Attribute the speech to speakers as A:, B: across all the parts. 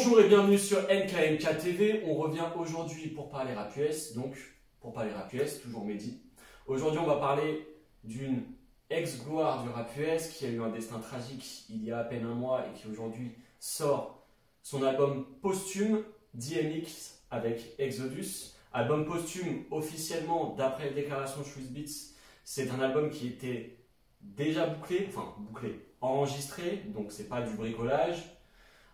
A: Bonjour et bienvenue sur NKNK TV. On revient aujourd'hui pour parler rap US. Donc, pour parler rap US, toujours Mehdi. Aujourd'hui, on va parler d'une ex-gloire du rap US qui a eu un destin tragique il y a à peine un mois et qui aujourd'hui sort son album posthume, DMX avec Exodus. Album posthume officiellement, d'après les déclarations de Swizz Beatz, c'est un album qui était déjà bouclé, enregistré, donc c'est pas du bricolage.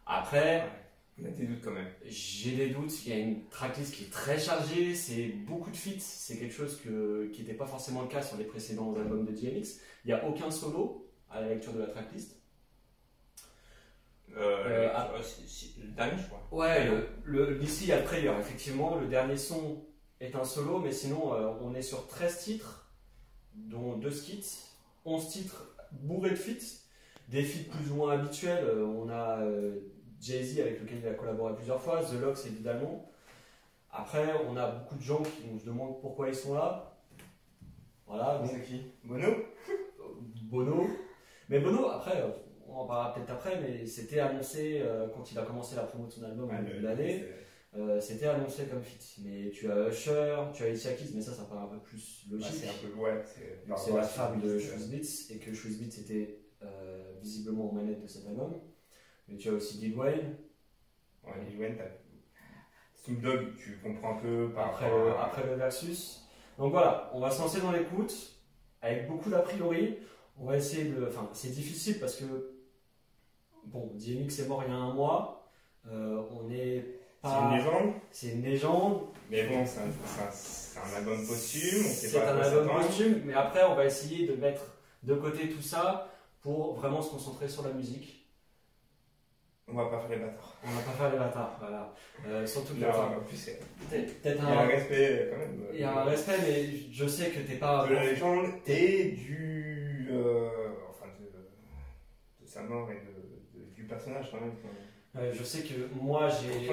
A: Après,
B: on a des doutes quand même.
A: J'ai des doutes, il y a une tracklist qui est très chargée, c'est beaucoup de feats, c'est quelque chose qui n'était pas forcément le cas sur les précédents albums de DMX. Il n'y a aucun solo à la lecture de la tracklist.
B: C'est le dernier, je crois.
A: Ouais, ici il y a le trailer, effectivement, le dernier son est un solo, mais sinon on est sur 13 titres, dont 2 skits, 11 titres bourrés de feats, des feats plus ou moins habituels, on a Jay-Z avec lequel il a collaboré plusieurs fois, The Lox évidemment. Après, on a beaucoup de gens qui nous demandent pourquoi ils sont là. Voilà, donc,
B: c'est qui? Bono?
A: Bono. Mais Bono, après, on en parlera peut-être après, mais c'était annoncé quand il a commencé la promo de son album au début de l'année. C'était annoncé comme feat. Mais tu as Usher, tu as Alicia Keys, mais ça paraît un peu plus logique.
B: C'est un peu, ouais.
A: C'est la femme de Swizz Beatz et que Swizz Beatz était visiblement aux manettes de cet album. Mais tu as aussi Lil Wayne.
B: Ouais, Lil Wayne, Snoop Dogg, tu comprends un peu par
A: après le versus. Donc voilà, on va se lancer dans l'écoute avec beaucoup d'a priori. On va essayer de. Enfin, c'est difficile parce que. Bon, DMX est mort il y a un mois. On est pas.
B: C'est une légende.
A: C'est une légende.
B: Mais bon, c'est un album posthume.
A: C'est un album posthume, mais après, on va essayer de mettre de côté tout ça pour vraiment se concentrer sur la musique.
B: On va pas faire les bâtards.
A: On va pas faire les bâtards, voilà. Surtout que.
B: En plus,
A: peut-être
B: il y a un respect quand même.
A: Il y a un respect, mais je sais que t'es pas.
B: De la légende et du. Enfin, de sa mort et du personnage quand même.
A: Je sais que moi j'ai.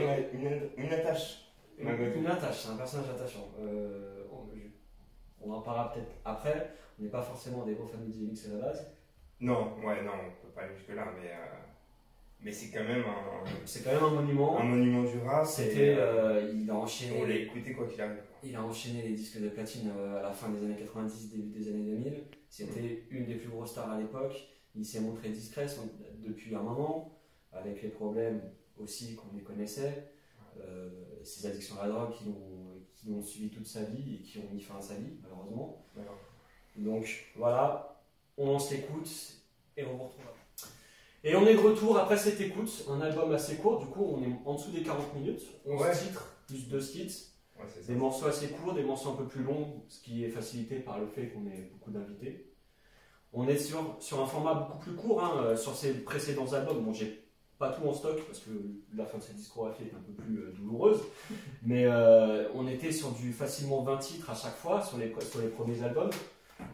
B: Une attache.
A: Une attache, c'est un personnage attachant. On en parlera peut-être après. On n'est pas forcément des gros fans de DMX à la base.
B: Non, on peut pas aller jusque-là, mais c'est quand même
A: un monument.
B: Un monument du rap.
A: C'était, il a enchaîné.
B: On l'a écouté quoi qu'il arrive.
A: Il a enchaîné les disques de platine à la fin des années 90, début des années 2000. C'était une des plus grosses stars à l'époque. Il s'est montré discret depuis un moment, avec les problèmes aussi qu'on lui connaissait. Ses addictions à la drogue qui l'ont suivi toute sa vie et qui ont mis fin à sa vie, malheureusement.
B: D'accord.
A: Donc voilà, on lance l'écoute et on vous retrouve après. Et on est de retour après cette écoute, un album assez court, du coup on est en dessous des 40 minutes, 11 titres, plus 2 skits, des morceaux assez courts, des morceaux un peu plus longs, ce qui est facilité par le fait qu'on ait beaucoup d'invités. On est sur un format beaucoup plus court, sur ses précédents albums. Bon, j'ai pas tout en stock parce que la fin de cette discographie est un peu plus douloureuse, mais on était sur du facilement 20 titres à chaque fois sur les premiers albums.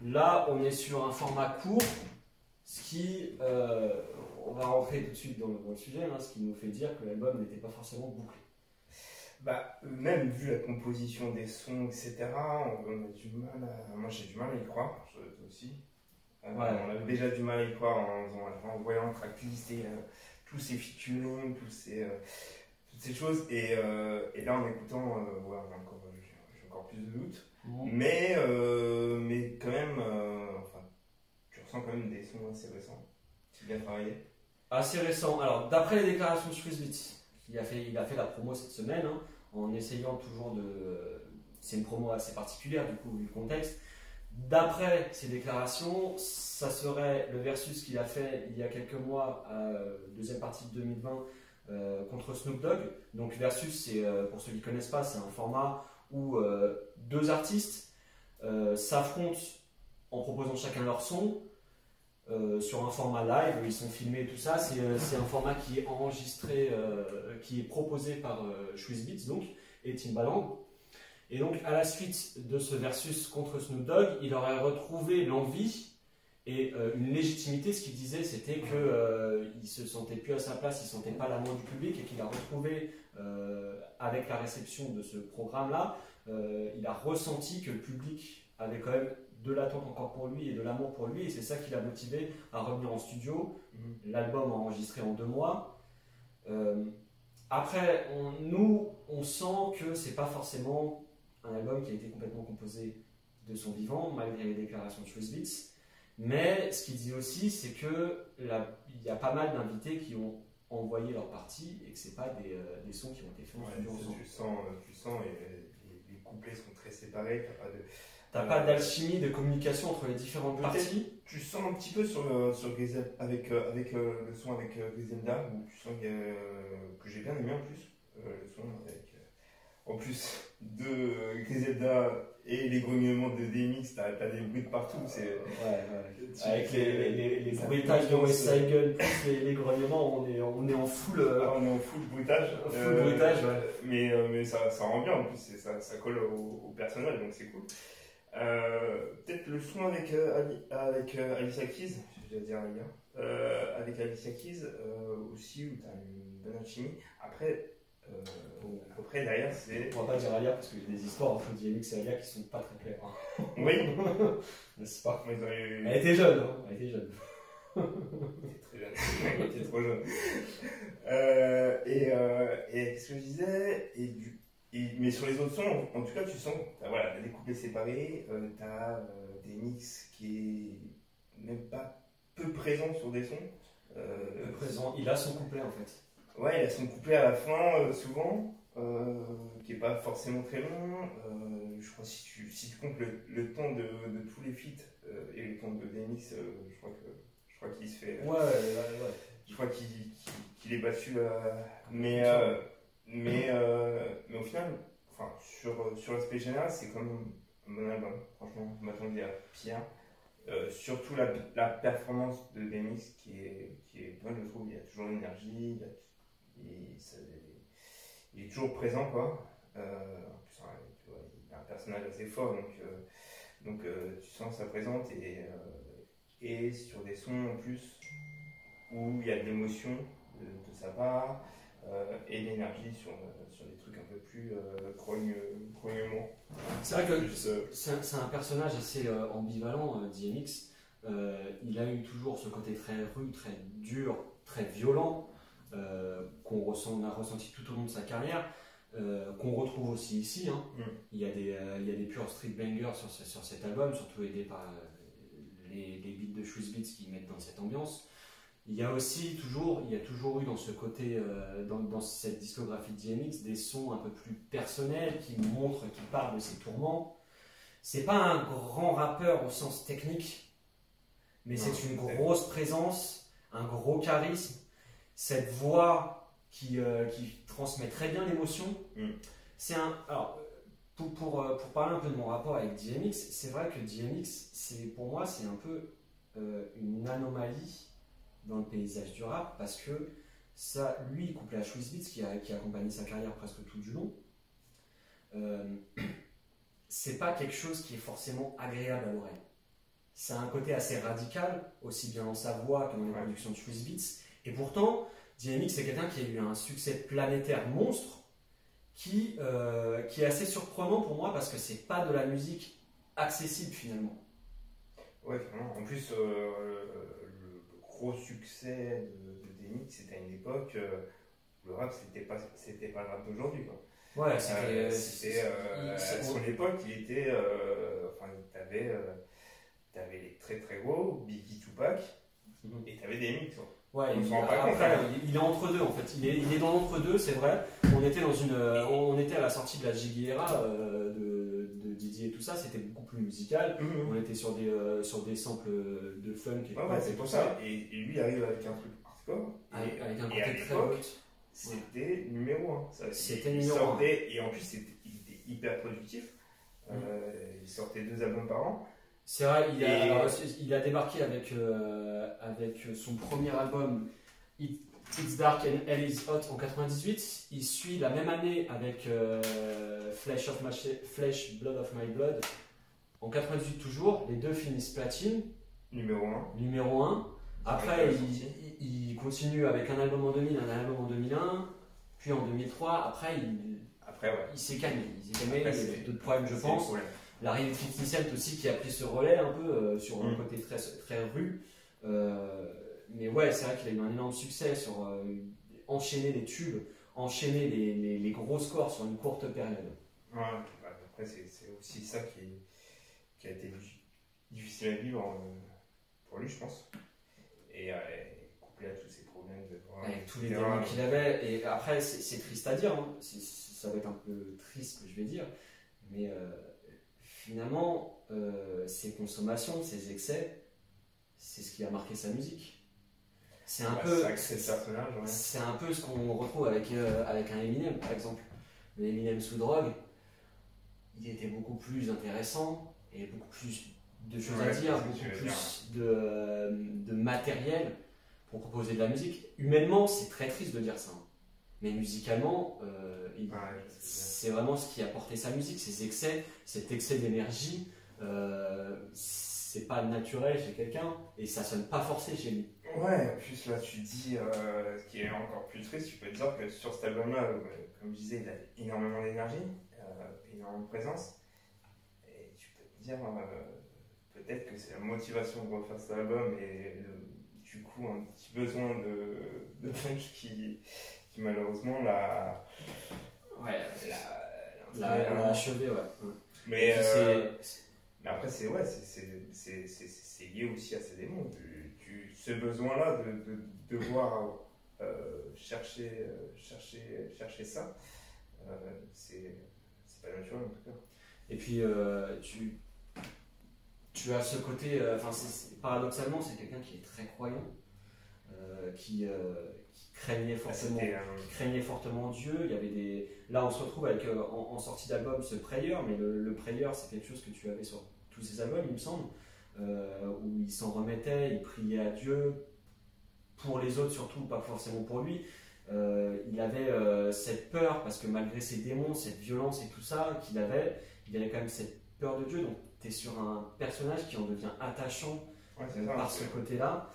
A: Là, on est sur un format court, ce qui, on va rentrer tout de suite dans le sujet, ce qui nous fait dire que l'album n'était pas forcément bouclé.
B: Même vu la composition des sons, etc., on a du mal moi j'ai du mal à y croire, toi aussi. On avait déjà du mal à y croire en voyant le tracklist et tous ces featuring, toutes ces choses. Et là, en écoutant, j'ai encore plus de doutes. Mais quand même, tu ressens quand même des sons assez récents. C'est bien travaillé.
A: Assez récent. Alors, d'après les déclarations de Swizz Beatz, il a fait la promo cette semaine, en essayant toujours de. C'est une promo assez particulière, du coup, vu le contexte. D'après ses déclarations, ça serait le versus qu'il a fait il y a quelques mois, deuxième partie de 2020, contre Snoop Dogg. Donc versus, c'est, pour ceux qui ne connaissent pas, c'est un format où 2 artistes s'affrontent en proposant chacun leur son sur un format live, où ils sont filmés et tout ça. C'est un format qui est enregistré, qui est proposé par Swizz Beatz donc, et Timbaland. Et donc, à la suite de ce versus contre Snoop Dogg, il aurait retrouvé l'envie et une légitimité. Ce qu'il disait, c'était qu'il ne se sentait plus à sa place, il ne sentait pas l'amour du public et qu'il a retrouvé, avec la réception de ce programme-là, il a ressenti que le public avait quand même de l'attente encore pour lui et de l'amour pour lui. Et c'est ça qui l'a motivé à revenir en studio. L'album enregistré en 2 mois. Après, nous, on sent que c'est pas forcément un album qui a été complètement composé de son vivant, malgré les déclarations de Swizz Beatz. Mais ce qu'il dit aussi, c'est que il y a pas mal d'invités qui ont envoyé leur partie et que c'est pas des sons qui ont été faits en studio ensemble.
B: Tu sens et les couplets sont très séparés.
A: T'as pas d'alchimie de communication entre les différentes parties.
B: Tu sens un petit peu sur Griselda, avec le son avec Griselda, où tu sens que j'ai bien aimé en plus. Le son avec. En plus de Griselda et les grognements de DMX, t'as des bruits de partout.
A: Avec les bruitages de West Side Gun, plus les grognements, on est en full.
B: On est en full bruitage. Mais ça rend bien en plus, ça colle au personnage, donc c'est cool. Peut-être le son avec Alicia Keys, je vais dire avec Alicia Keys aussi, où tu as une bonne alchimie. Après, derrière, c'est.
A: On va pas dire Alia parce qu'il y a des histoires entre DMX et Alia qui sont pas très claires. Hein.
B: Oui,
A: n'est-ce pas?
B: Elle
A: était jeune, hein. Elle était jeune.
B: Très jeune. Elle était trop jeune. Et ce que je disais, mais sur les autres sons, en tout cas, tu sens que tu as des couplets séparés, tu as des mix qui est même pas peu présent sur des sons.
A: Peu présent, il a son couplet en fait.
B: Ouais, il a son couplet à la fin, souvent, qui n'est pas forcément très long. Je crois que si tu comptes le temps de tous les feats et le temps de DMX, je crois qu'il se fait.
A: Ouais.
B: Je crois qu'il est battu. Mais au final, enfin, sur l'aspect général, c'est quand même un bon album. Franchement, je m'attendais à pire. Surtout la performance de DMX qui est bonne, je trouve. Il y a toujours l'énergie, il est toujours présent, quoi. En plus, il a un personnage assez fort, donc tu sens sa présence et sur des sons en plus où il y a de l'émotion de sa part. Et l'énergie sur des trucs un peu plus grognements.
A: C'est vrai que c'est un personnage assez ambivalent, DMX. Il a eu toujours ce côté très rude, très dur, très violent, qu'on a ressenti tout au long de sa carrière, qu'on retrouve aussi ici. Hein. Il y a des purs street bangers sur cet album, surtout aidés par les beats de Swizz Beatz qui mettent dans cette ambiance. Il y a toujours eu dans ce côté, dans cette discographie de DMX, des sons un peu plus personnels qui parlent de ses tourments. C'est pas un grand rappeur au sens technique, mais c'est une grosse présence, un gros charisme, cette voix qui transmet très bien l'émotion. Alors, pour parler un peu de mon rapport avec DMX, c'est vrai que DMX, pour moi, c'est un peu une anomalie dans le paysage du rap, parce que lui, il couple à Swizz Beatz qui a accompagné sa carrière presque tout du long. C'est pas quelque chose qui est forcément agréable à l'oreille. C'est un côté assez radical, aussi bien dans sa voix que dans les productions de Swizz Beatz. Et pourtant, DMX, c'est quelqu'un qui a eu un succès planétaire monstre, qui est assez surprenant pour moi, parce que c'est pas de la musique accessible finalement.
B: Ouais, vraiment. En plus, gros succès de DMX, c'était à une époque où le rap c'était pas le rap d'aujourd'hui, quoi.
A: Ouais,
B: à son époque, il était t'avais les très très gros Biggie, Tupac et t'avais DMX.
A: Ouais, il est entre deux en fait. Il est dans l'entre-deux, c'est vrai. On était à la sortie de la Jiggy Era de Didi et tout ça, c'était beaucoup plus musical. On était sur des samples de funk.
B: C'est pour ça. Et lui arrive avec un truc hardcore.
A: Avec un côté très brut.
B: C'était numéro 1.
A: C'était numéro 1.
B: Et en plus, il était hyper productif. Il sortait 2 albums par an.
A: C'est vrai, il a débarqué avec son premier album It's Dark and Hell is Hot en 98. Il suit la même année avec Flesh, Blood of My Blood en 98 toujours. Les deux finissent platine. Numéro 1. Après, il continue avec un album en 2000, un album en 2001, puis en 2003. Après, il s'est calmé. Il y a d'autres problèmes, je pense. L'arrivée de 50 Cent aussi qui a pris ce relais un peu sur un côté très, très rue. Mais ouais, c'est vrai qu'il a eu un énorme succès sur enchaîner les tubes enchaîner les gros scores sur une courte période.
B: Ouais, après, c'est aussi ça qui a été difficile à vivre pour lui, je pense. Et couplé à tous ces problèmes de droit.
A: Avec tous les démons qu'il avait. Et après, c'est triste à dire, hein. Ça va être un peu triste ce que je vais dire. Mais finalement, ses consommations, ses excès, c'est ce qui a marqué sa musique. C'est un peu ce qu'on retrouve avec un Eminem, par exemple. Le Eminem sous drogue, il était beaucoup plus intéressant et beaucoup plus de choses à dire, beaucoup plus de matériel pour proposer de la musique. Humainement, c'est très triste de dire ça. Mais musicalement, c'est vraiment ce qui a porté sa musique, ses excès, cet excès d'énergie. C'est pas naturel chez quelqu'un et ça sonne pas forcé chez lui.
B: Ouais, en plus là tu dis, ce qui est encore plus triste, tu peux te dire que sur cet album-là, comme je disais, il a énormément d'énergie, énormément de présence. Et tu peux te dire, peut-être que c'est la motivation de refaire cet album et du coup un petit besoin de punch qui malheureusement l'a
A: achevé, ouais.
B: Mais après, c'est lié aussi à ces démons. Ce besoin-là de devoir chercher ça, c'est pas naturel en tout cas.
A: Et puis, tu as ce côté, paradoxalement, c'est quelqu'un qui est très croyant, qui craignait fortement Dieu. Il y avait là, on se retrouve avec en sortie d'album ce Prayer, mais le Prayer, c'est quelque chose que tu avais sur tous ses albums, il me semble, où il s'en remettait, il priait à Dieu pour les autres surtout, pas forcément pour lui. Il avait cette peur parce que malgré ses démons, cette violence et tout ça qu'il avait, il avait quand même cette peur de Dieu. Donc tu es sur un personnage qui en devient attachant par ce côté-là.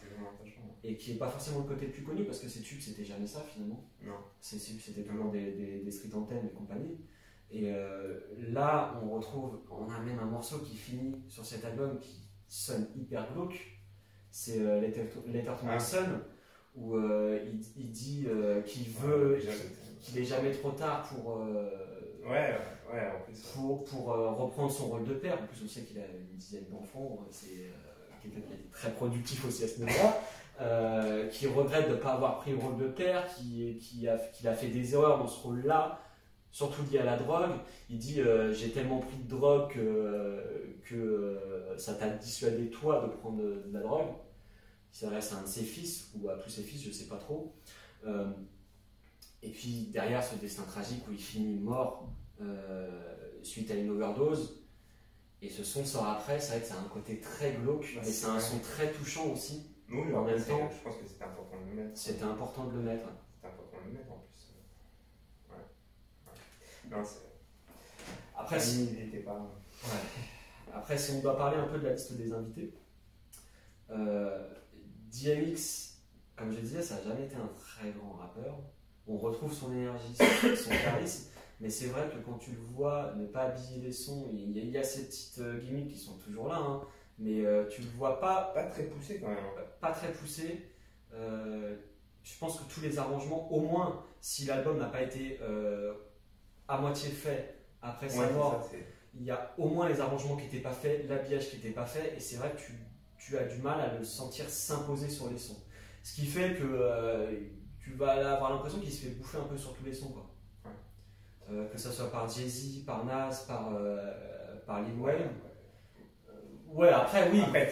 A: Et qui n'est pas forcément le côté le plus connu parce que ces tubes c'était jamais ça finalement.
B: Non.
A: Ces tubes c'était toujours des street antennes et compagnie. Et là on a même un morceau qui finit sur cet album qui sonne hyper glauque. C'est Letter to My Son où il dit qu'il veut qu'il n'est jamais trop tard pour reprendre son rôle de père. En plus on sait qu'il a une dizaine d'enfants, c'est quelqu'un qui a été très productif aussi à ce niveau-là. Qui regrette de ne pas avoir pris le rôle de père, qui a fait des erreurs dans ce rôle-là, surtout lié à la drogue. Il dit j'ai tellement pris de drogue que ça t'a dissuadé toi de prendre de la drogue. Il s'adresse à un de ses fils, ou à tous ses fils, je ne sais pas trop. Et puis derrière ce destin tragique où il finit mort suite à une overdose. Et ce son sort après, c'est vrai que c'est un côté très glauque, mais c'est un son très touchant aussi.
B: Oui,
A: en même temps,
B: je pense que c'était important de le mettre.
A: C'était important de le mettre.
B: C'était important de le mettre en plus. Ouais. Non,
A: après,
B: il n'était pas.
A: Ouais. Après, si on doit parler un peu de la liste des invités, DMX, comme je disais, ça n'a jamais été un très grand rappeur. On retrouve son énergie, son charisme, mais c'est vrai que quand tu le vois ne pas habiller les sons, il y a ces petites gimmicks qui sont toujours là, hein, mais tu le vois pas
B: très poussé quand même.
A: Pas très poussé. Je pense que tous les arrangements, au moins si l'album n'a pas été à moitié fait après sa mort, il y a au moins les arrangements qui n'étaient pas faits, l'habillage qui n'était pas fait, et c'est vrai que tu as du mal à le sentir s'imposer sur les sons. Ce qui fait que tu vas avoir l'impression qu'il se fait bouffer un peu sur tous les sons, quoi. Que ce soit par Jay-Z, par Nas, par Lil Wayne. Ouais, après, oui.
B: Après,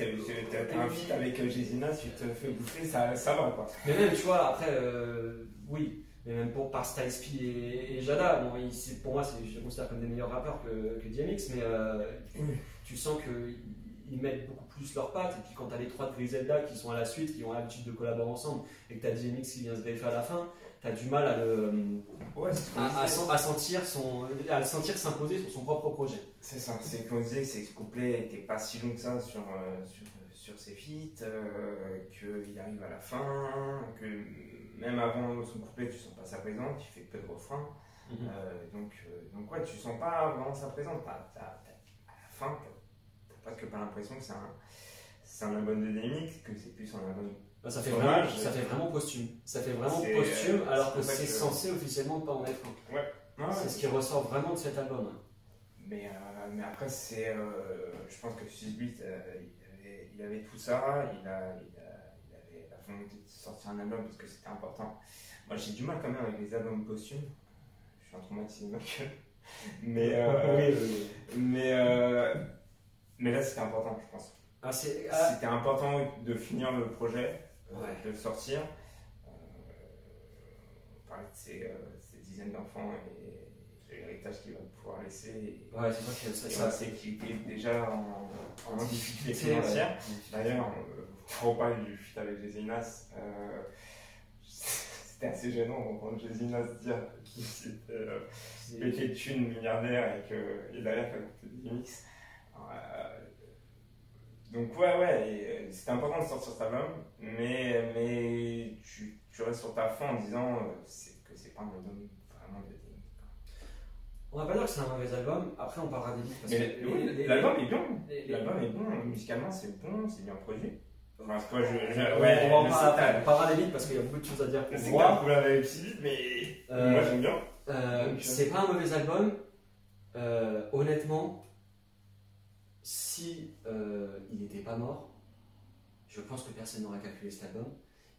B: t'as un feat avec Jay-Z, Nas, tu te fais bouffer, ça va, quoi.
A: Mais même, tu vois, après, oui. Mais même par Styles P et Jada, bon, pour moi, je les considère comme des meilleurs rappeurs que DMX, mais tu sens qu'ils mettent beaucoup plus leurs pattes. Et puis quand tu as les trois de Griselda qui sont à la suite, qui ont l'habitude de collaborer ensemble, et que tu as DMX qui vient se greffer à la fin, tu as du mal à le sentir s'imposer sur son propre projet.
B: C'est ça, c'est comme je disais, c'est que ce couplet n'était pas si long que ça sur ses feats, qu'il arrive à la fin, que même avant son couplet, tu sens pas sa présence, il fait peu de refrains. Donc ouais, tu sens pas vraiment sa présence. À la fin, t'as presque pas l'impression que c'est un album de DMX, que c'est plus un album
A: Ça fait
B: Hommage.
A: ça fait vraiment posthume. Ça fait vraiment
B: C'est-
A: posthume, alors que
B: c'est pour ça
A: c'est
B: que-
A: censé officiellement pas en être un.
B: Ouais.
A: C'est ce qui ressort vraiment de cet album.
B: Mais après, je pense que Suisse Beat, il avait tout ça, il avait la volonté de sortir un album parce que c'était important. Moi, j'ai du mal quand même avec les albums posthumes. Je suis un traumatisé de ma gueule. Mais là, c'était important, je pense. C'était important de finir le projet, de le sortir. On parlait de ces dizaines d'enfants et l'héritage qu'il va pouvoir laisser.
A: Ouais, c'est vrai que
B: ça c'est qu'il était déjà en difficulté financière. D'ailleurs, pour parler du feat avec Gézinas, c'était assez gênant d'entendre Gézinas dire qu'il s'était pété de thunes milliardaire et derrière qu'il a coupé des mix. Donc ouais, c'était important de sortir cet album, mais tu restes sur ta fin en disant que c'est pas un album vraiment de DMX.
A: On va pas dire que c'est un mauvais album, après on parlera des beats.
B: Mais l'album est bien, l'album est bon, musicalement c'est bon, c'est bien produit. Enfin, toi,
A: on parlera des beats parce qu'il y a beaucoup de choses à dire pour
B: moi.
A: moi.
B: C'est un problème avec Psy, mais moi j'aime bien.
A: C'est pas un mauvais album, honnêtement. Si il n'était pas mort, je pense que personne n'aurait calculé cet album.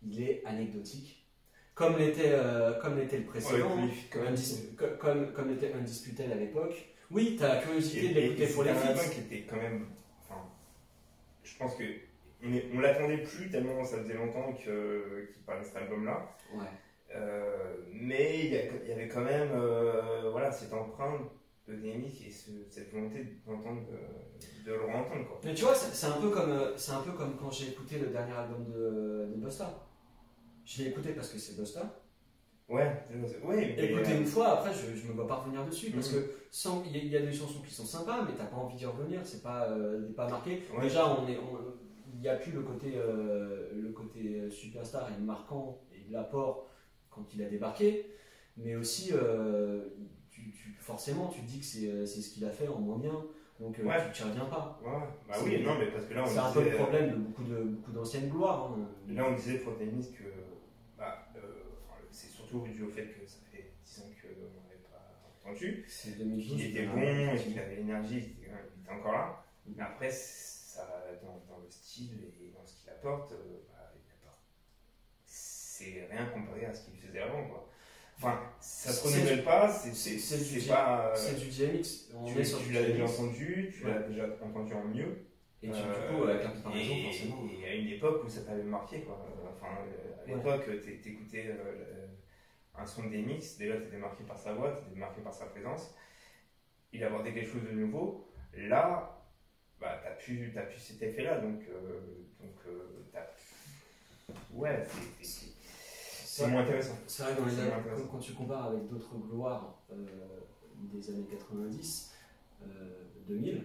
A: Il est anecdotique, comme l'était le précédent, comme l'était Undisputed à l'époque. Oui, tu as la curiosité de l'écouter pour les feats.
B: C'est un album qui était quand même. Enfin, je pense que on l'attendait plus tellement ça faisait longtemps qu'il parlait de cet album-là.
A: Ouais.
B: Mais il y avait quand même cette empreinte de DMX et cette volonté d'entendre de le entendre quoi.
A: Mais tu vois, c'est un peu comme quand j'ai écouté le dernier album de Busta. Je l'ai écouté parce que c'est Busta.
B: Ouais.
A: Écouter une fois, après je me vois pas revenir dessus parce que il y a des chansons qui sont sympas, mais t'as pas envie d'y revenir, c'est pas marqué. Ouais. Déjà, il n'y a plus le côté superstar et marquant et l'apport quand il a débarqué, mais aussi forcément tu te dis que c'est ce qu'il a fait en moins bien. Donc tu n'y reviens pas.
B: Ouais. Oui, non, mais parce que là
A: c'est un peu le problème de beaucoup d'anciennes gloires. Hein.
B: Là on disait pour DMX que c'est surtout dû au fait que ça fait 10 ans qu'on n'avait pas entendu.
A: C'est 2012.
B: Il était bon, il avait l'énergie, il était encore là. Mais après, dans le style et dans ce qu'il apporte, c'est rien comparé à ce qu'il faisait avant. Quoi. Enfin, ça se renouvelle pas, c'est pas.
A: C'est du DMX.
B: Tu l'as déjà entendu, tu l'as déjà entendu en mieux.
A: Et du coup, avec la comparaison, forcément.
B: Et à une époque où ça t'avait marqué, quoi. Enfin, à l'époque, t'écoutais un son de DMX, déjà t'étais marqué par sa voix, t'étais marqué par sa présence. Il abordait quelque chose de nouveau. Là, t'as plus cet effet-là, donc c'est moins intéressant.
A: C'est vrai que quand tu compares avec d'autres gloires des années 90, 2000,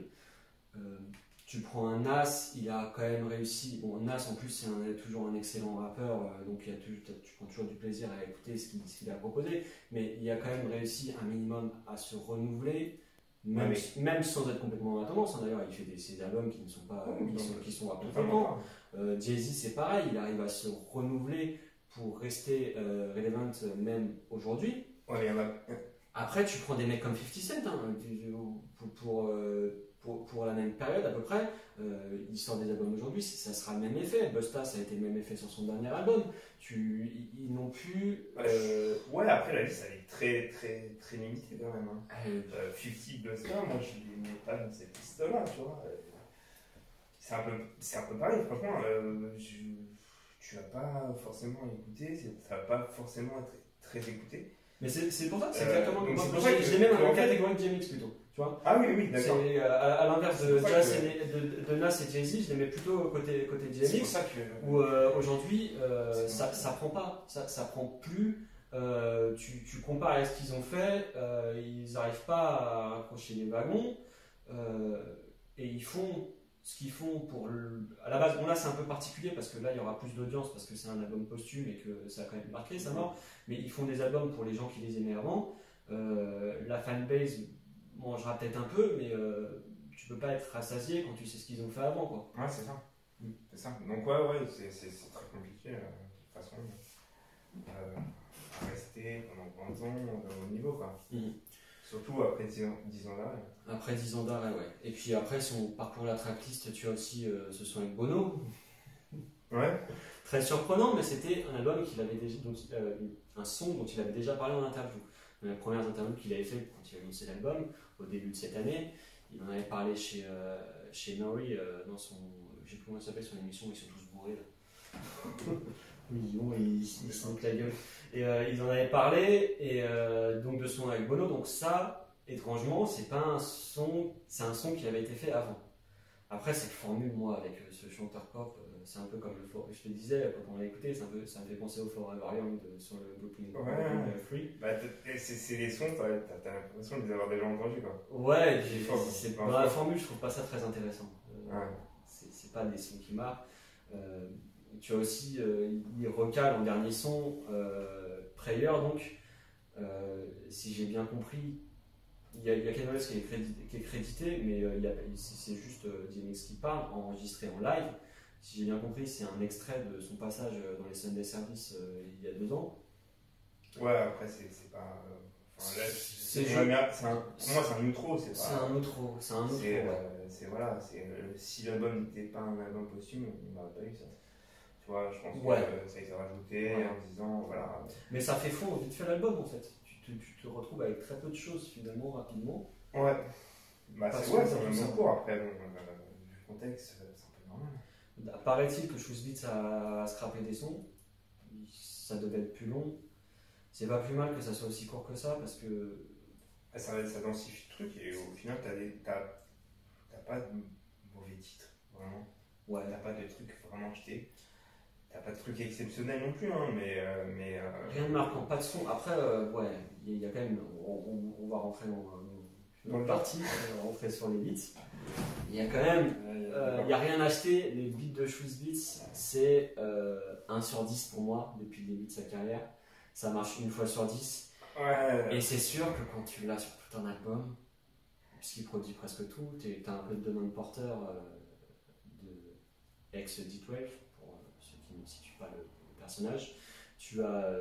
A: tu prends un Nas, il a quand même réussi. Bon, Nas en plus c'est toujours un excellent rappeur, donc tu prends toujours du plaisir à écouter ce qu'il a proposé, mais il a quand même réussi un minimum à se renouveler. Même sans être complètement à la tendance, hein. D'ailleurs il fait ces albums qui ne sont pas qui sont à complètement. Jay-Z c'est pareil, il arrive à se renouveler pour rester relevant même aujourd'hui. Après tu prends des mecs comme 50 Cent pour la même période à peu près, il sort des albums aujourd'hui, ça sera le même effet. Busta ça a été le même effet sur son dernier album. Ils n'ont plus.
B: Après la liste elle est très très très limitée quand même. 50 Busta, moi je les mets pas dans cette liste là, tu vois. C'est un peu pareil, franchement. Tu vas pas forcément écouter, ça va pas forcément être très écouté.
A: Mais c'est pour ça que c'est exactement comme ça. Je les mets dans la catégorie de DMX plutôt. Tu vois
B: oui, d'accord.
A: C'est à l'inverse de Nas et Jay-Z, je les mets plutôt côté DMX.
B: C'est pour ça que.
A: Où aujourd'hui, ça prend pas. Ça prend plus. Tu compares à ce qu'ils ont fait, ils n'arrivent pas à raccrocher les wagons. Et ils font ce qu'ils font à la base. Bon, là, c'est un peu particulier parce que là, il y aura plus d'audience parce que c'est un album posthume et que ça a quand même marqué sa mort. Mais ils font des albums pour les gens qui les aimaient avant. La fanbase mangera peut-être un peu, mais tu peux pas être rassasié quand tu sais ce qu'ils ont fait avant, quoi.
B: Ouais, c'est ça. C'est ça. Donc ouais, c'est très compliqué de toute façon à rester pendant 20 ans au niveau quoi. Surtout après 10 ans d'arrêt.
A: Après 10 ans d'arrêt, ouais. Et puis après, si on parcourt la tracklist, tu as aussi ce son avec Bono.
B: Ouais.
A: Très surprenant, mais c'était un album qu'il avait déjà, un son dont il avait déjà parlé en interview. Dans les premières interviews qu'il avait fait quand il a lancé l'album, au début de cette année, il en avait parlé chez Nori, dans son, je sais plus comment ça s'appelle, son émission où ils sont tous bourrés là. Ils se montent la gueule. Et ils en avaient parlé, et donc de son avec Bono, donc ça, étrangement, c'est pas un son, c'est un son qui avait été fait avant. Après, cette formule, moi, avec ce chanteur pop, c'est un peu comme je te disais, quand on l'a écouté, ça me fait penser au Forever Young sur le Brooklyn Free.
B: Bah, c'est des sons, t'as l'impression de les avoir déjà entendus quoi.
A: Ouais, dans la formule, je trouve pas ça très intéressant. C'est pas des sons qui marquent. Tu as aussi, il recale en dernier son, Prayer, donc, si j'ai bien compris, il y a Kanye West qui est crédité, mais c'est juste DMX qui parle, enregistré en live. Si j'ai bien compris, c'est un extrait de son passage dans les Sunday Service il y a 2 ans.
B: Ouais, après, c'est pas. Pour moi, c'est un outro.
A: C'est un outro.
B: Voilà, si l'album n'était pas un album posthume, on n'aurait pas eu ça. Tu vois, je pense que ça a été rajouté en disant, voilà.
A: Mais ça fait fond vite fait l'album en fait. Tu te retrouves avec très peu de choses finalement, rapidement.
B: Ouais. Bah, c'est un même cours après, vu le contexte, c'est un peu normal.
A: Paraît-il que Shoes Beats a scrappé des sons. Ça devait être plus long. C'est pas plus mal que ça soit aussi court que ça parce que.
B: Ça densifie le truc et au final, t'as pas de mauvais titres, vraiment.
A: Ouais.
B: T'as pas de trucs vraiment jetés. T'as pas de trucs exceptionnels non plus, hein, mais
A: rien de marquant, pas de son. Après, ouais, il y a quand même. On va rentrer dans le parti, on va rentrer sur les beats. Il y a quand même. Il n'y a rien acheté. Les beats de Shoes Beats, c'est 1 sur 10 pour moi depuis le début de sa carrière. Ça marche 1 fois sur 10.
B: Ouais.
A: Et c'est sûr que quand tu l'as sur tout un album, puisqu'il produit presque tout, tu as un peu de Damon Porter de ex-D12, pour ceux qui ne situent pas le personnage. Tu as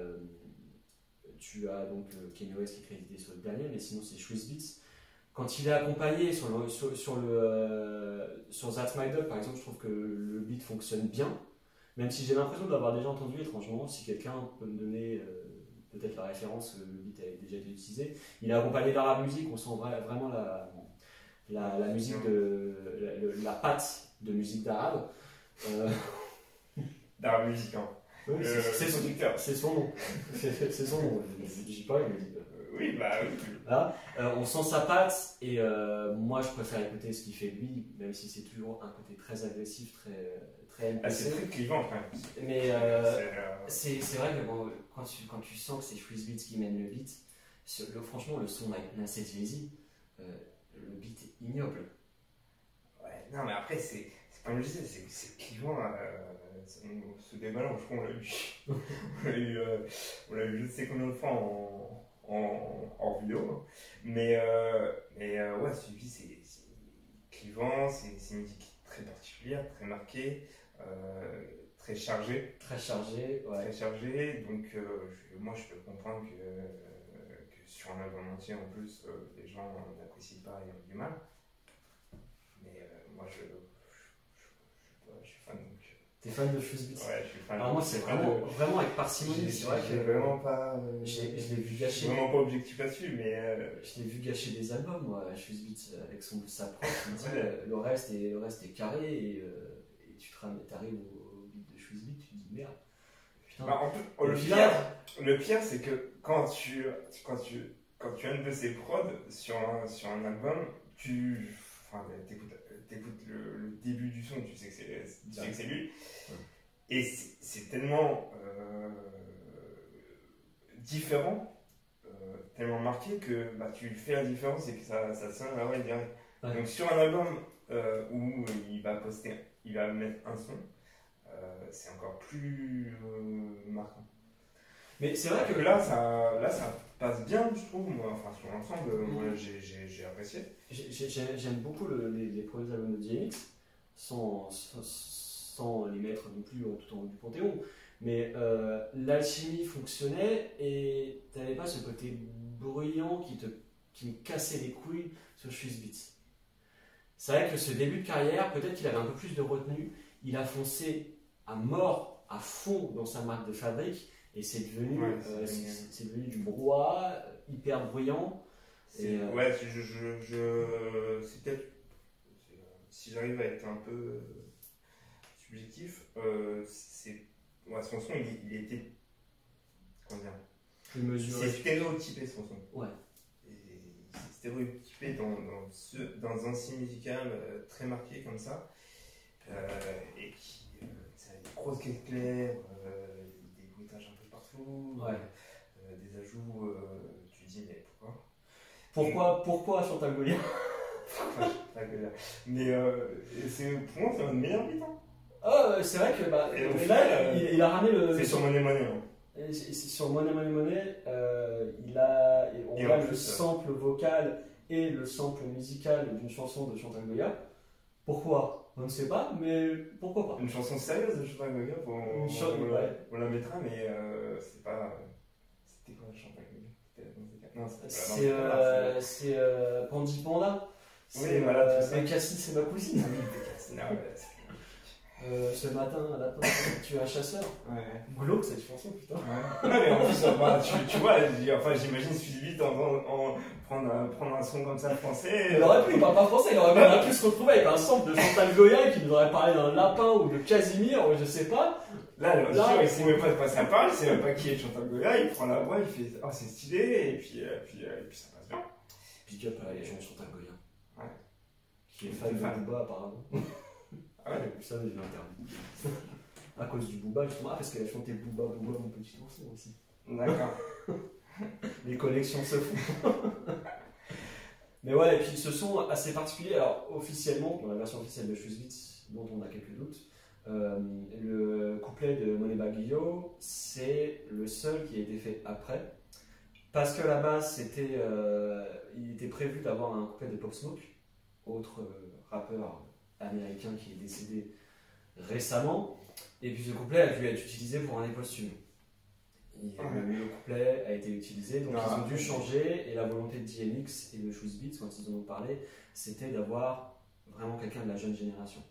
A: donc Kanye West qui est crédité sur le dernier, mais sinon c'est Shoes Beats. Quand il est accompagné sur That's My Dog, par exemple, je trouve que le beat fonctionne bien. Même si j'ai l'impression d'avoir déjà entendu, étrangement, si quelqu'un peut me donner peut-être la référence, le beat a déjà été utilisé. Il est accompagné d'Arab Music, on sent vraiment la musique la patte de musique d'arabe.
B: D'Arab Music, hein.
A: Oui, c'est son nom. C'est son nom. Je dis pas, il me dit.
B: Oui, bah oui.
A: Là, on sent sa patte et moi je préfère écouter ce qu'il fait lui, même si c'est toujours un côté très agressif, très NPC.
B: C'est très clivant quand même.
A: Mais c'est vrai que bon, quand tu sens que c'est Shoes Beats qui mène le beat, franchement le son avec Nasset Jay-Z, le beat est ignoble.
B: Ouais, non mais après c'est comme je disais, c'est clivant. Ce débat-là, je crois on l'a eu je ne sais combien de fois en vidéo, mais ouais, celui-ci c'est clivant, c'est une musique très particulière, très marquée, très chargée.
A: Très chargée, ouais.
B: Très chargée, donc moi je peux comprendre que sur un album entier en plus, les gens n'apprécient pas et ont du mal, mais moi je suis fan donc.
A: T'es fan de Shoes Beats?
B: Ouais, je suis fan.
A: Alors moi c'est vraiment avec parcimonie, c'est vrai que
B: vraiment pas.
A: Je l'ai vu gâcher.
B: Vraiment pas objectif là-dessus, mais.
A: Je l'ai vu gâcher des albums, moi, Shoes Beats, avec sa propre. Le reste est carré et tu arrives au beat de Shoes Beats, tu te dis merde. Putain.
B: Bah, le pire, c'est que quand tu as une de ses prods sur un album, t'écoutes le début du son, tu sais que c'est lui. Ouais. Et c'est tellement différent, tellement marqué que tu fais la différence et que ça sonne direct. Ouais. Donc sur un album où il va mettre un son, c'est encore plus marquant.
A: Mais c'est vrai que
B: là ça passe bien, je trouve. Moi, enfin, sur l'ensemble, moi j'ai apprécié.
A: J'aime beaucoup les premiers albums de DMX, sans sans les mettre non plus tout en haut du Panthéon. Mais l'alchimie fonctionnait et tu n'avais pas ce côté bruyant qui me cassait les couilles sur Swiss Beats. C'est vrai que ce début de carrière, peut-être qu'il avait un peu plus de retenue. Il a foncé à mort, à fond dans sa marque de fabrique et c'est devenu, c'est devenu du brouhaha hyper bruyant.
B: Ouais, c'est peut-être, si j'arrive à être un peu subjectif, son son, il était, comment dire,
A: plus mesuré.
B: C'est stéréotypé son son.
A: Ouais.
B: Et c'est stéréotypé dans un style musical très marqué comme ça, et qui a des grosses caisses claires, des bruitages un peu partout, des ajouts, tu dis mais
A: pourquoi Chantal Goya?
B: Mais pour moi, c'est un meilleur beat.
A: C'est vrai que là, il a ramené le.
B: C'est sur Money Money.
A: C'est sur Money Money Money, on a le sample vocal et le sample musical d'une chanson de Chantal Goya. Pourquoi? On ne sait pas, mais pourquoi pas?
B: Une chanson sérieuse de Chantal Goya, on la mettra, mais c'est pas. C'était quoi Chantal Goya? Non,
A: c'est Pandi Panda.
B: Oui, voilà, tu sais.
A: Cassie, c'est ma cousine.
B: Non,
A: ce matin, à la porte, tu es un chasseur.
B: Ouais.
A: Glauque cette chanson, putain.
B: Ouais. Non, mais en plus, tu vois, j'imagine Suzy en prendre un son comme ça français.
A: Il aurait pu, il parle pas français, il aurait pu se retrouver avec un sample de Chantal Goya qui nous aurait parlé d'un lapin ou de Casimir, ou je sais pas.
B: Là, il sait même pas de quoi ça parle, il sait même pas qui est Chantal Goya, il prend la voix, il fait oh c'est stylé, et puis ça passe bien.
A: Big up à la légende Chantal Goya.
B: Ouais.
A: Qui est fan de Booba apparemment.
B: Ah ouais,
A: ça je l'ai interdit. À cause du Booba, justement. Ah, parce qu'elle a chanté Booba, mon petit ourson aussi.
B: D'accord.
A: Les collections se font. Mais ouais, et puis ce son assez particulier. Alors, officiellement, dans la version officielle de Swiss Beats, dont on a quelques doutes, le couplet de Moneybagg Yo, c'est le seul qui a été fait après. Parce qu'à la base, il était prévu d'avoir un couplet de Pop Smoke, autre rappeur américain qui est décédé récemment. Et puis ce couplet a dû être utilisé pour un des posthumes. Le couplet a été utilisé, donc ils ont dû changer. Et la volonté de DMX et de Swiss Beats, quand ils en ont parlé, c'était d'avoir vraiment quelqu'un de la jeune génération.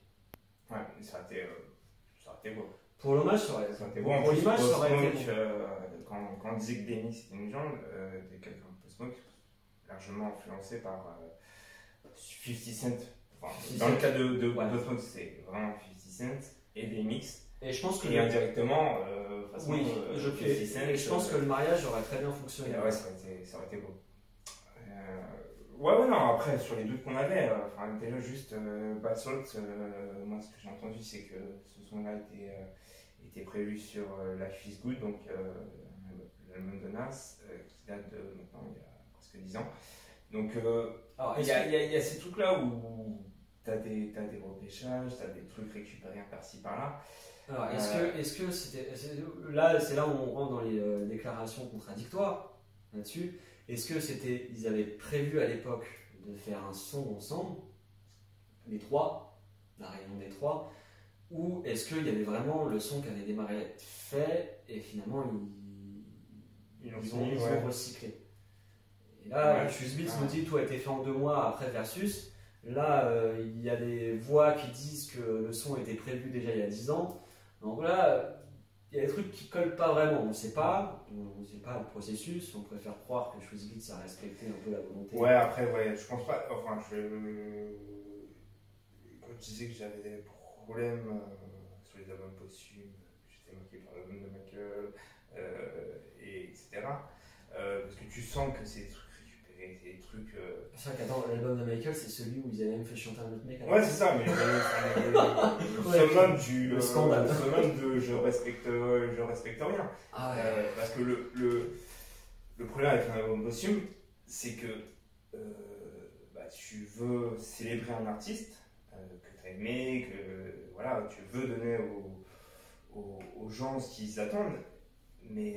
B: Ouais, ça a été beau.
A: Pour l'hommage, ça aurait
B: été beau.
A: Pour l'image, ça aurait été
B: quand on disait que DMX était une légende, c'était quelqu'un de Post Smoke, largement influencé par 50 Cent. Dans le cas de Post Smoke, c'est vraiment 50 Cent et DMX.
A: Et je pense que
B: indirectement,
A: je pense que le mariage aurait très bien fonctionné.
B: Ouais, ça aurait été beau. Ouais, non, après, sur les doutes qu'on avait, déjà juste Basalt, moi ce que j'ai entendu, c'est que ce son-là était prévu sur Life is Good, donc l'album de Nas, qui date de maintenant il y a presque 10 ans. Donc, il y a ces trucs-là où t'as des repêchages, t'as des trucs récupérés par-ci par-là.
A: Alors, est-ce que c'était. Là, c'est là où on rentre dans les déclarations contradictoires là-dessus. Est-ce que ils avaient prévu à l'époque de faire un son ensemble, les trois, la réunion des trois, ou est-ce qu'il y avait vraiment le son qui avait démarré fait et finalement ils ont recyclé. Et là, Swiss Beats nous dit tout a été fait en 2 mois après Versus. Là, il y a des voix qui disent que le son était prévu déjà il y a 10 ans. Donc là, il y a des trucs qui collent pas vraiment. On ne sait pas le processus. On préfère croire que Swiss Beats a respecté un peu la volonté.
B: Ouais, après, je pense pas. Enfin, quand je disais que j'avais des problèmes sur les albums posthumes, j'étais moqué par l'album de Michael, etc. Parce que tu sens que c'est des trucs récupérés, c'est des trucs.
A: C'est vrai qu'attends, l'album de Michael, c'est celui où ils avaient même fait chanter un autre mec.
B: Ouais, c'est ça, mais le
A: scandale.
B: Le summum de je respecte rien.
A: Ah ouais.
B: Parce que le problème avec un album posthume, c'est que tu veux célébrer un artiste que tu as aimé, que voilà, tu veux donner aux gens ce qu'ils attendent, mais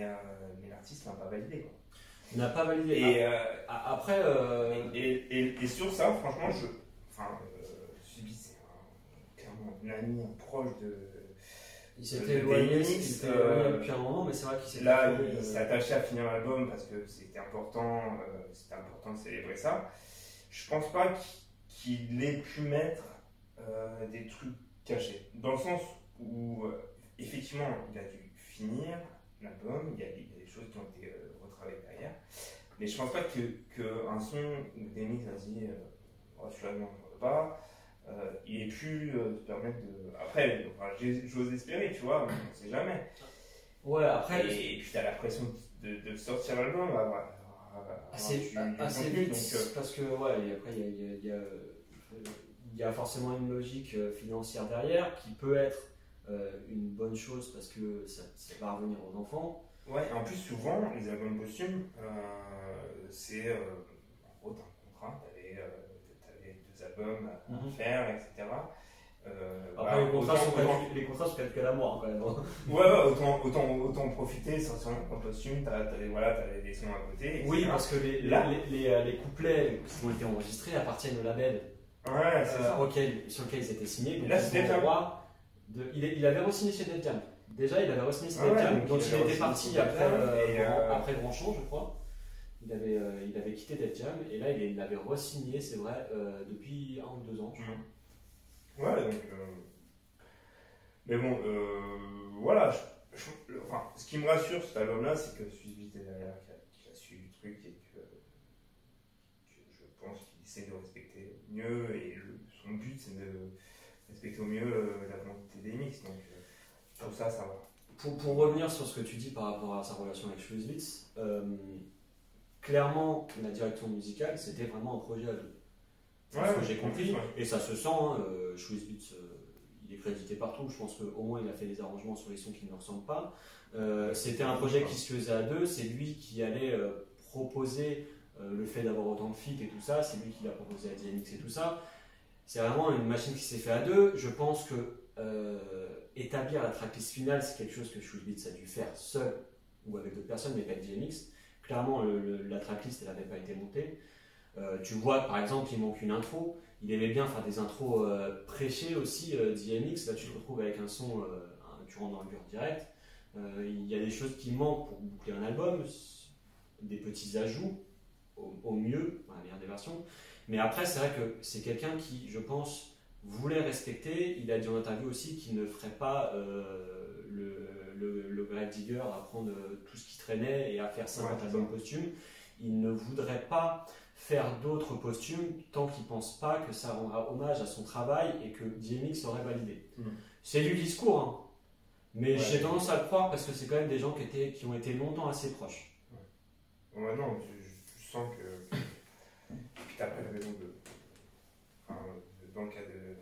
B: l'artiste n'a pas validé, quoi.
A: Il n'a pas validé.
B: Et
A: après.
B: Et sur ça, franchement, Subi, c'est clairement un ami, un proche de
A: Il s'était éloigné depuis un moment, mais c'est vrai qu'il s'était.
B: Là, il s'est attaché à finir l'album parce que c'était important de célébrer ça. Je pense pas qu'il ait pu mettre des trucs cachés. Dans le sens où, effectivement, il a dû finir l'album, il y a des choses qui ont été retravaillées derrière. Mais je pense pas qu'un son où DMX a dit celui-là, non, je ne veux pas. Il ait pu se permettre de. Après, j'ose espérer, tu vois, mais on ne sait jamais.
A: Ouais, après.
B: Et puis, tu as la pression de sortir l'album.
A: Assez vite, parce que, ouais, et après, il y a forcément une logique financière derrière qui peut être une bonne chose parce que ça va revenir aux enfants.
B: Ouais, en plus, souvent, les albums posthumes, c'est. En gros, tu as un contrat, tu avais 2 albums à faire, etc.
A: Après, les contrats sont calculés à la mort quand même.
B: Ouais, autant profiter, sortir un costume, t'avais des sons à côté.
A: Oui, parce que les couplets qui ont été enregistrés appartiennent au label sur lequel ils étaient signés.
B: Là, c'était le
A: droit. Il avait re-signé chez Def Jam. Déjà, il avait re-signé chez Def Jam, dont il était parti après Grand Champ, je crois. Il avait quitté Def Jam et là, il l'avait re-signé, c'est vrai, depuis 1 ou 2 ans, je crois.
B: Ouais, donc. Mais bon, voilà. Enfin, ce qui me rassure cet album-là, c'est que Swizz Beatz est derrière, qu'il a suivi le truc et que je pense qu'il essaie de respecter mieux. Et son but, c'est de respecter au mieux la volonté des mix. Donc, pour ça va.
A: Pour revenir sur ce que tu dis par rapport à sa relation avec Swizz Beatz, clairement, la direction musicale, c'était vraiment un projet à 2. C'est ce que j'ai compris, et ça se sent, Swizz Beatz, il est crédité partout, je pense qu'au moins il a fait des arrangements sur les sons qui ne ressemblent pas. C'était un projet qui se faisait à 2, c'est lui qui allait proposer le fait d'avoir autant de feats et tout ça, c'est lui qui l'a proposé à DMX et tout ça. C'est vraiment une machine qui s'est fait à 2. Je pense que établir la tracklist finale, c'est quelque chose que Swizz Beatz a dû faire seul ou avec d'autres personnes, mais pas avec DMX. Clairement, la tracklist, elle n'avait pas été montée. Tu vois, par exemple, il manque une intro. Il aimait bien faire des intros prêchées aussi, DMX. Là, tu te retrouves avec un son, tu rentres dans le dur direct. Il y a des choses qui manquent pour boucler un album, des petits ajouts, au mieux, dans la meilleure des versions. Mais après, c'est vrai que c'est quelqu'un qui, je pense, voulait respecter. Il a dit en interview aussi qu'il ne ferait pas le grave digger à prendre tout ce qui traînait et à faire 50 albums posthumes. Il ne voudrait pas faire d'autres posthumes tant qu'il ne pense pas que ça rendra hommage à son travail et que DMX aurait validé. C'est du discours, hein. Mais j'ai tendance à le croire parce que c'est quand même des gens qui ont été longtemps assez proches.
B: Ouais, non, je sens que. Puis t'as pas raison dans le cas de.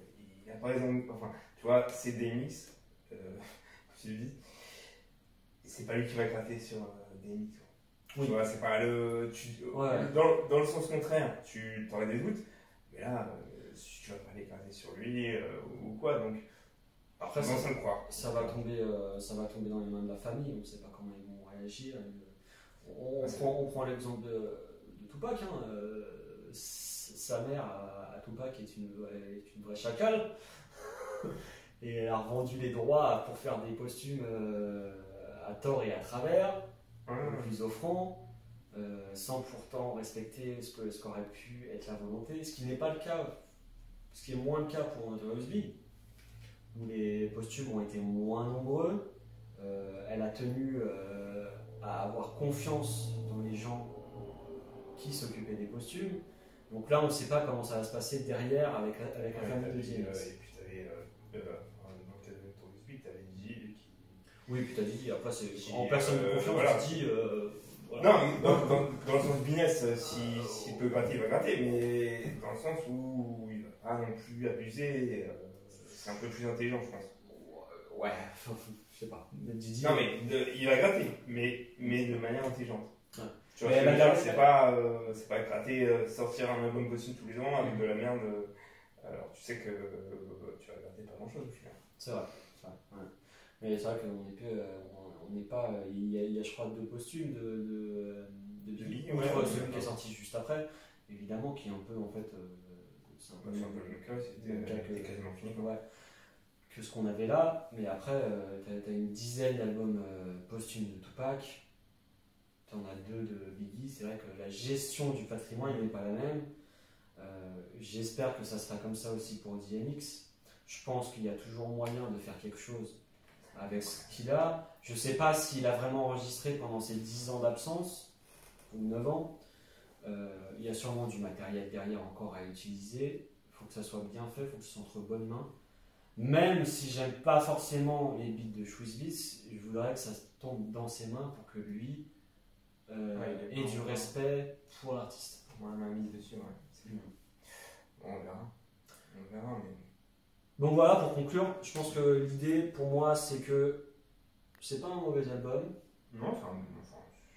B: Il n'a pas raison. Enfin, tu vois, c'est DMX, je te dis, c'est pas lui qui va gratter sur DMX. Oui. Tu vois, c'est pas le. Dans le sens contraire, tu aurais des doutes, mais là, tu vas pas aller gratter sur lui ou quoi, donc.
A: Après, ça va tomber dans les mains de la famille, on ne sait pas comment ils vont réagir. On prend l'exemple de Tupac. Hein. Sa mère à Tupac est une vraie chacale. Et elle a revendu les droits pour faire des posthumes à tort et à travers, plus offrant, sans pourtant respecter ce qu'aurait pu être la volonté. Ce qui n'est pas le cas, ce qui est moins le cas pour Notorious Big, où les posthumes ont été moins nombreux. Elle a tenu à avoir confiance dans les gens qui s'occupaient des posthumes. Donc là, on ne sait pas comment ça va se passer derrière avec la famille de DMX.
B: Et puis tu avais, dans le cas de Notorious Big, tu avais Didi qui.
A: Oui, puis tu as dit, après, c'est en personne de confiance,
B: voilà.
A: tu dis.
B: Voilà. Non, dans le sens business, s'il peut gratter, il va gratter, mais dans le sens où il ne va pas non plus abuser. C'est un peu plus intelligent, je pense.
A: Ouais, je sais pas. Didi,
B: non, mais il va gratter, mais de manière intelligente.
A: Ouais.
B: Tu vois, c'est pas gratter, sortir un album possible tous les ans avec de la merde. Alors tu sais que tu vas gratter pas grand chose au final.
A: C'est vrai. Ouais. Mais c'est vrai qu'on n'est pas. Il y a, je crois, 2 posthumes de Biggie. Celui qui est sorti juste après, évidemment, qui est un peu en fait.
B: C'est un peu le même cas, c'était quasiment fini.
A: Ouais. que ce qu'on avait là, mais après, tu as une dizaine d'albums posthumes de Tupac, tu en as 2 de Biggie, c'est vrai que la gestion du patrimoine n'est pas la même. J'espère que ça sera comme ça aussi pour DMX. Je pense qu'il y a toujours moyen de faire quelque chose avec ce qu'il a. Je ne sais pas s'il a vraiment enregistré pendant ces 10 ans d'absence, ou 9 ans. Il y a sûrement du matériel derrière encore à utiliser. Il faut que ça soit bien fait, il faut que ce soit entre bonnes mains. Même si j'aime pas forcément les beats de Swizz, je voudrais que ça tombe dans ses mains pour que lui ait du respect pour l'artiste.
B: Ouais, ma mise dessus, ouais. C'est bien. Bon, on verra. On verra, mais...
A: Donc voilà, pour conclure, je pense que l'idée pour moi c'est que c'est pas un mauvais album.
B: Non, enfin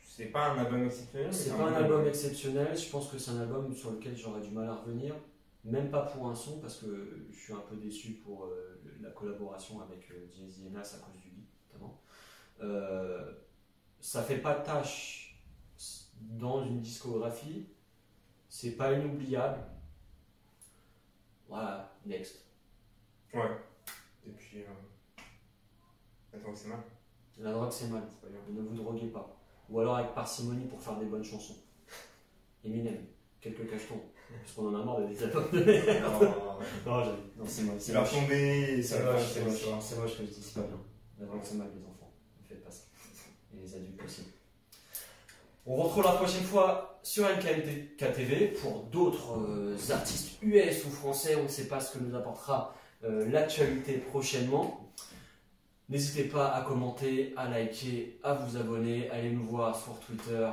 B: c'est pas un album exceptionnel.
A: C'est pas un album exceptionnel, je pense que c'est un album sur lequel j'aurais du mal à revenir. Même pas pour un son, parce que je suis un peu déçu pour la collaboration avec Jay-Z et Nas à cause du beat, notamment. Ça fait pas tâche dans une discographie, c'est pas inoubliable. Voilà, next.
B: Ouais. Et puis. La drogue, c'est mal.
A: La drogue, c'est mal.
B: C'est pas bien.
A: Ne vous droguez pas. Ou alors avec parcimonie pour faire des bonnes chansons. Eminem, quelques cachetons. Parce qu'on en a marre des albums de merde. Non, c'est moche.
B: C'est leur tomber,
A: c'est moche que je dis, c'est pas bien. La drogue, c'est mal, les enfants. Ne faites pas ça. Et les adultes aussi. On retrouve la prochaine fois sur LKTV pour d'autres artistes US ou français. On ne sait pas ce que nous apportera l'actualité prochainement. N'hésitez pas à commenter, à liker, à vous abonner. Allez nous voir sur Twitter,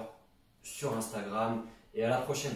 A: sur Instagram. Et à la prochaine.